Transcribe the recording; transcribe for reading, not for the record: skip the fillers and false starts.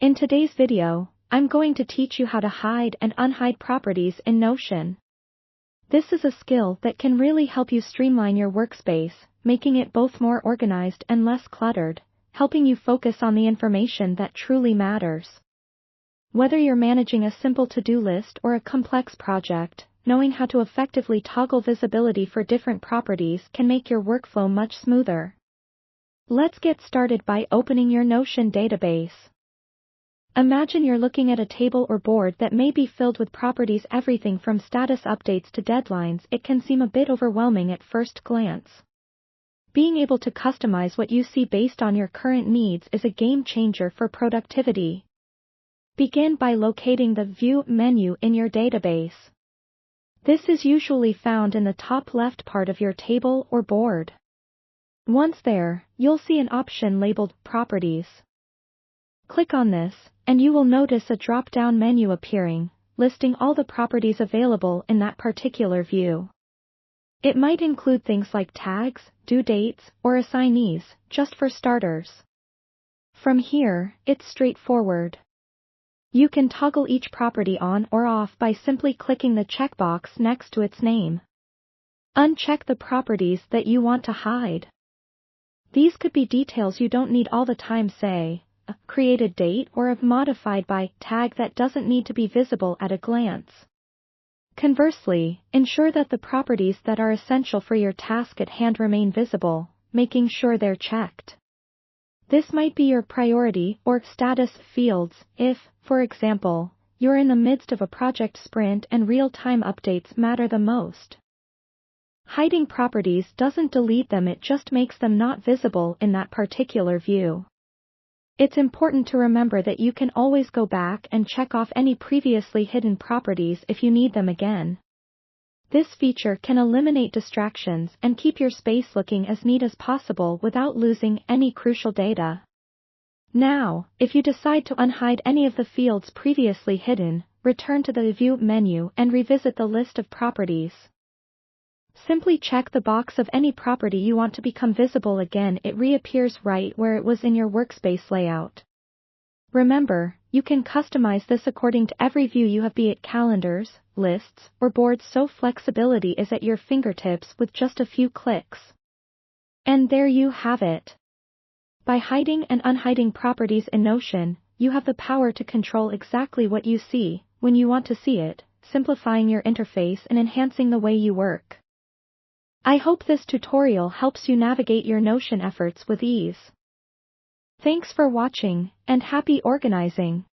In today's video, I'm going to teach you how to hide and unhide properties in Notion. This is a skill that can really help you streamline your workspace, making it both more organized and less cluttered, helping you focus on the information that truly matters. Whether you're managing a simple to-do list or a complex project, knowing how to effectively toggle visibility for different properties can make your workflow much smoother. Let's get started by opening your Notion database. Imagine you're looking at a table or board that may be filled with properties, everything from status updates to deadlines. It can seem a bit overwhelming at first glance. Being able to customize what you see based on your current needs is a game changer for productivity. Begin by locating the View menu in your database. This is usually found in the top left part of your table or board. Once there, you'll see an option labeled Properties. Click on this, and you will notice a drop-down menu appearing, listing all the properties available in that particular view. It might include things like tags, due dates, or assignees, just for starters. From here, it's straightforward. You can toggle each property on or off by simply clicking the checkbox next to its name. Uncheck the properties that you want to hide. These could be details you don't need all the time, say, a created date or a modified by tag that doesn't need to be visible at a glance. Conversely, ensure that the properties that are essential for your task at hand remain visible, making sure they're checked. This might be your priority or status fields if, for example, you're in the midst of a project sprint and real-time updates matter the most. Hiding properties doesn't delete them, it just makes them not visible in that particular view. It's important to remember that you can always go back and check off any previously hidden properties if you need them again. This feature can eliminate distractions and keep your space looking as neat as possible without losing any crucial data. Now, if you decide to unhide any of the fields previously hidden, return to the View menu and revisit the list of properties. Simply check the box of any property you want to become visible again. It reappears right where it was in your workspace layout. Remember, you can customize this according to every view you have, be it calendars, lists, or boards, so flexibility is at your fingertips with just a few clicks. And there you have it. By hiding and unhiding properties in Notion, you have the power to control exactly what you see, when you want to see it, simplifying your interface and enhancing the way you work. I hope this tutorial helps you navigate your Notion efforts with ease. Thanks for watching, and happy organizing!